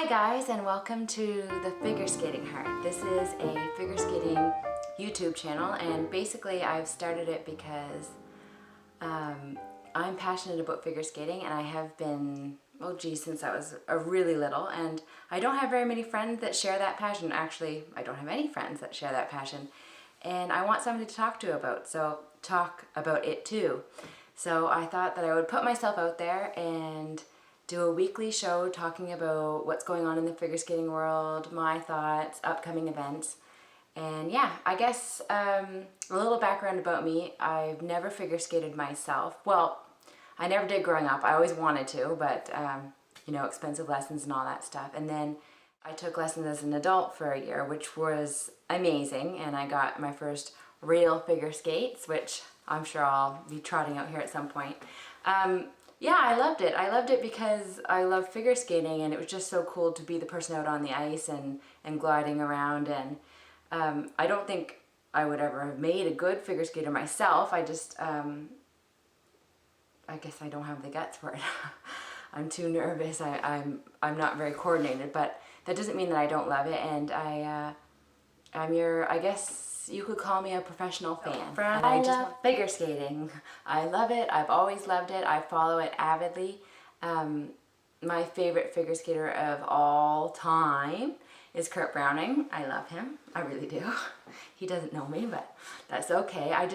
Hi guys, and welcome to the Figure Skating Heart. This is a figure skating YouTube channel, and basically I've started it because I'm passionate about figure skating, and I have been, oh geez, since I was really little, and I don't have very many friends that share that passion. Actually, I don't have any friends that share that passion, and I want somebody to talk about it too. So I thought that I would put myself out there and do a weekly show talking about what's going on in the figure skating world, my thoughts, upcoming events. And yeah, I guess a little background about me. I've never figure skated myself. Well, I never did growing up. I always wanted to, but you know, expensive lessons and all that stuff. And then I took lessons as an adult for a year, which was amazing. And I got my first real figure skates, which I'm sure I'll be trotting out here at some point. Yeah, I loved it. I loved it because I love figure skating, and it was just so cool to be the person out on the ice and gliding around. And I don't think I would ever have made a good figure skater myself. I just, I guess I don't have the guts for it. I'm too nervous. I'm not very coordinated, but that doesn't mean that I don't love it. And I'm I guess you could call me a professional fan. I love figure skating. I love it. I've always loved it. I follow it avidly. My favorite figure skater of all time is Kurt Browning. I love him. I really do. He doesn't know me, but that's okay. I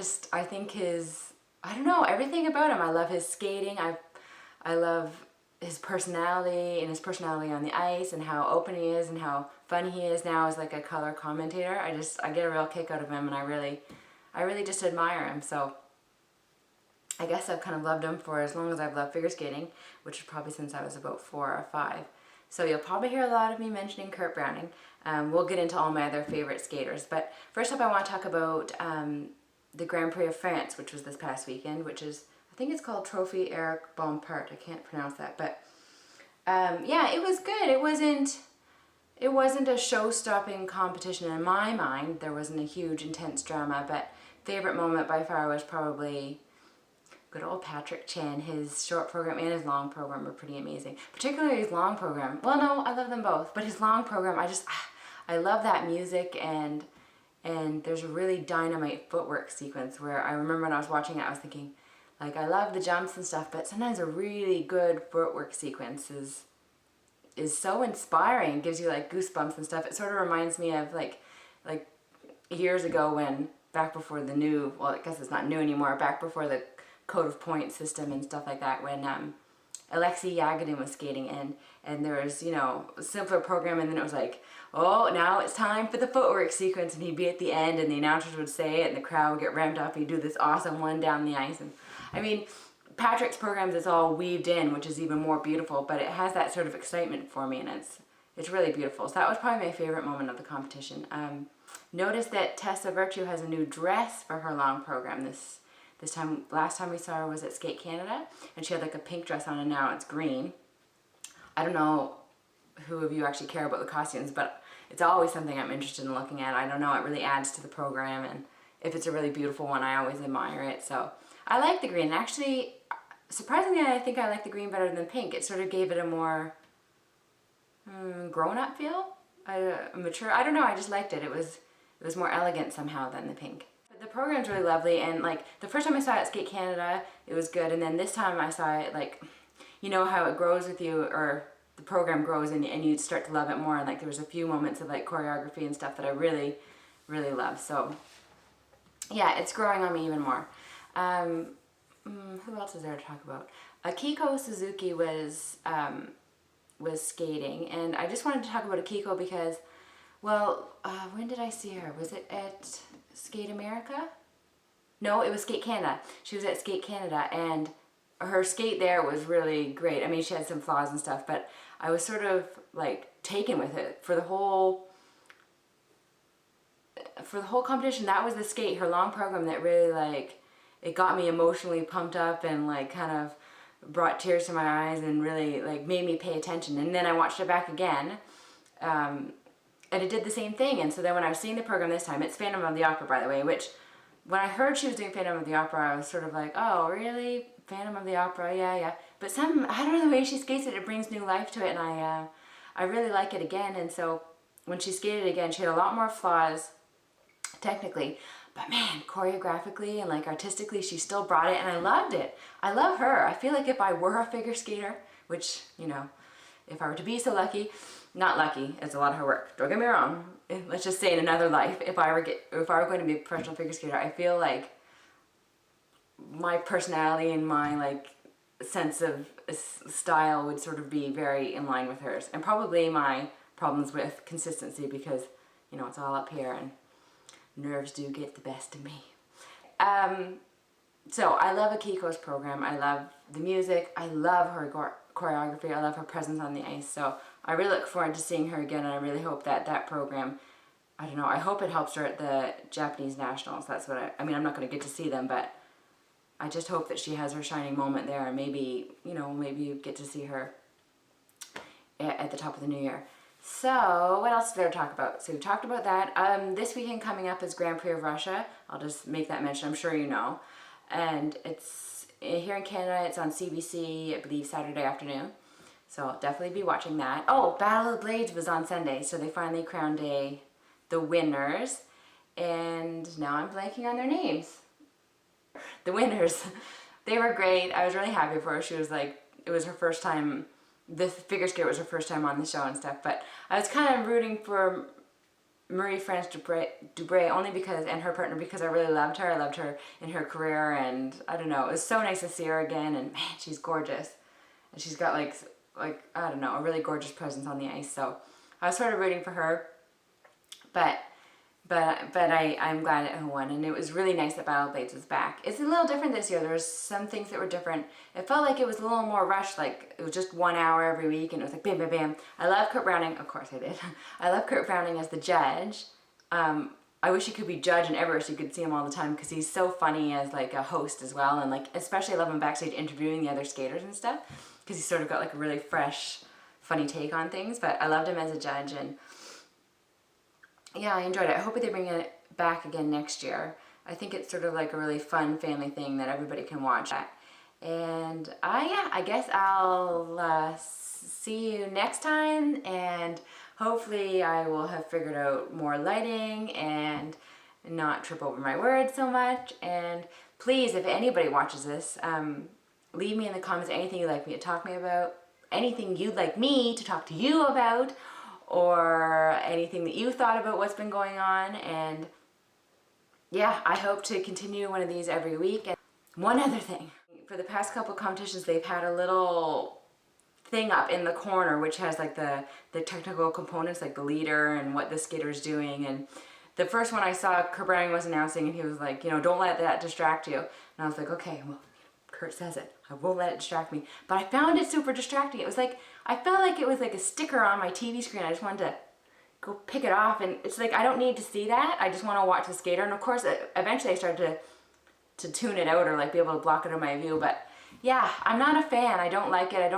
think I don't know, everything about him. I love his skating. I love his personality and his personality on the ice, and how open he is and how fun he is now as like a color commentator. I get a real kick out of him, and I really just admire him. So I guess I've kind of loved him for as long as I've loved figure skating, which is probably since I was about 4 or 5. So you'll probably hear a lot of me mentioning Kurt Browning. We'll get into all my other favorite skaters, but first up I want to talk about the Grand Prix of France, which was this past weekend, which is, I think it's called Trophy Eric Bompard. I can't pronounce that, but yeah, it was good. It wasn't a show-stopping competition in my mind. There wasn't a huge, intense drama, but favorite moment by far was probably good old Patrick Chan. His short program and his long program were pretty amazing. Particularly his long program. Well, no, I love them both, but his long program, I love that music, and there's a really dynamite footwork sequence where I remember when I was watching it, I was thinking, like, I love the jumps and stuff, but sometimes a really good footwork sequence is so inspiring. It gives you like goosebumps and stuff. It sort of reminds me of like years ago when, back before the new, well, I guess it's not new anymore, back before the code of points system and stuff like that, when Alexei Yagodin was skating in, and there was, you know, a simpler program, and then it was like, oh, now it's time for the footwork sequence, and he'd be at the end, and the announcers would say it, and the crowd would get ramped up, he'd do this awesome one down the ice. And I mean, Patrick's programs, it's all weaved in, which is even more beautiful, but it has that sort of excitement for me, and it's really beautiful. So that was probably my favorite moment of the competition. Notice that Tessa Virtue has a new dress for her long program this time. Last time we saw her was at Skate Canada, and she had like a pink dress on, and now it's green. I don't know who of you actually care about the costumes, but it's always something I'm interested in looking at. I don't know, it really adds to the program, and if it's a really beautiful one, I always admire it. So I like the green. And actually, surprisingly, I think I like the green better than pink. It sort of gave it a more grown-up feel, mature. I don't know, I just liked it. It was more elegant somehow than the pink. The program's really lovely, and like the first time I saw it at Skate Canada, it was good, and then this time I saw it, like, you know how it grows with you, or the program grows and you start to love it more, and like there was a few moments of like choreography and stuff that I really, really love. So yeah, it's growing on me even more. Who else is there to talk about? Akiko Suzuki was skating, and I just wanted to talk about Akiko because, well, when did I see her? Was it at Skate America? No, it was Skate Canada. She was at Skate Canada, and her skate there was really great. I mean, she had some flaws and stuff, but I was sort of like taken with it for the whole competition. That was the skate, her long program, that really, like, it got me emotionally pumped up and like kind of brought tears to my eyes and really like made me pay attention. And then I watched it back again, and it did the same thing. And so then when I was seeing the program this time, it's Phantom of the Opera, by the way, which when I heard she was doing Phantom of the Opera, I was sort of like, oh, really? Phantom of the Opera, yeah. But I don't know, the way she skates it, it brings new life to it, and I really like it again. And so when she skated again, she had a lot more flaws technically, but man, choreographically and like artistically, she still brought it, and I loved it. I love her. I feel like if I were a figure skater, which, you know, if I were to be so lucky, not lucky, it's a lot of hard work, don't get me wrong. Let's just say in another life, if I were going to be a professional figure skater, I feel like my personality and my like sense of style would sort of be very in line with hers, and probably my problems with consistency, because, you know, it's all up here and nerves do get the best of me. So I love Akiko's program. I love the music. I love her choreography. I love her presence on the ice. So I really look forward to seeing her again, and I really hope that that program, I don't know, I hope it helps her at the Japanese Nationals. That's what I mean, I'm not going to get to see them, but I just hope that she has her shining moment there, and maybe, you know, maybe you get to see her at the top of the new year. So what else is there to talk about? So we talked about that. This weekend coming up is Grand Prix of Russia. I'll just make that mention. I'm sure you know. And it's here in Canada. It's on CBC, I believe, Saturday afternoon. So I'll definitely be watching that. Oh, Battle of the Blades was on Sunday, so they finally crowned the winners. And now I'm blanking on their names. The winners, they were great. I was really happy for her. She was like, it was her first time. The figure skate was her first time on the show and stuff, but I was kind of rooting for Marie-France Dubré only because, and her partner, because I really loved her. I loved her in her career, and I don't know, it was so nice to see her again, and man, she's gorgeous. And she's got like I don't know, a really gorgeous presence on the ice, so I was sort of rooting for her, but I'm glad it won, and it was really nice that Battle of Blades was back. It's a little different this year. There was some things that were different. It felt like it was a little more rushed, like it was just 1 hour every week, and it was like bam, bam, bam. I love Kurt Browning. Of course I did. I love Kurt Browning as the judge. I wish he could be judge in Everest. You could see him all the time because he's so funny as like a host as well, and like especially I love him backstage interviewing the other skaters and stuff because he's sort of got like a really fresh, funny take on things. But I loved him as a judge, and yeah, I enjoyed it. I hope they bring it back again next year. I think it's sort of like a really fun family thing that everybody can watch. And yeah, I guess I'll see you next time, and hopefully I will have figured out more lighting and not trip over my words so much. And please, if anybody watches this, leave me in the comments anything you'd like me to talk to me about, anything you'd like me to talk to you about, or anything that you thought about what's been going on. And yeah, I hope to continue one of these every week. And one other thing, for the past couple competitions, they've had a little thing up in the corner which has like the technical components, like the leader and what the skater's doing. And the first one I saw, Kurt Browning was announcing, and he was like, you know, don't let that distract you. And I was like, okay, well, Kurt says it, I won't let it distract me. But I found it super distracting. It was like, I felt like it was like a sticker on my TV screen. I just wanted to go pick it off, and it's like, I don't need to see that. I just want to watch the skater. And of course, eventually I started to tune it out or like be able to block it in my view. But yeah, I'm not a fan. I don't like it.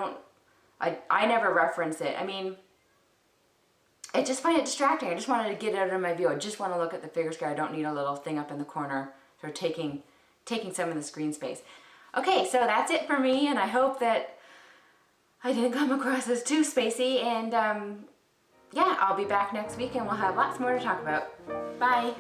I never reference it. I mean, I just find it distracting. I just wanted to get it out of my view. I just want to look at the figure skate. I don't need a little thing up in the corner sort of taking some of the screen space. Okay, so that's it for me, and I hope that I didn't come across as too spacey, and yeah, I'll be back next week and we'll have lots more to talk about. Bye!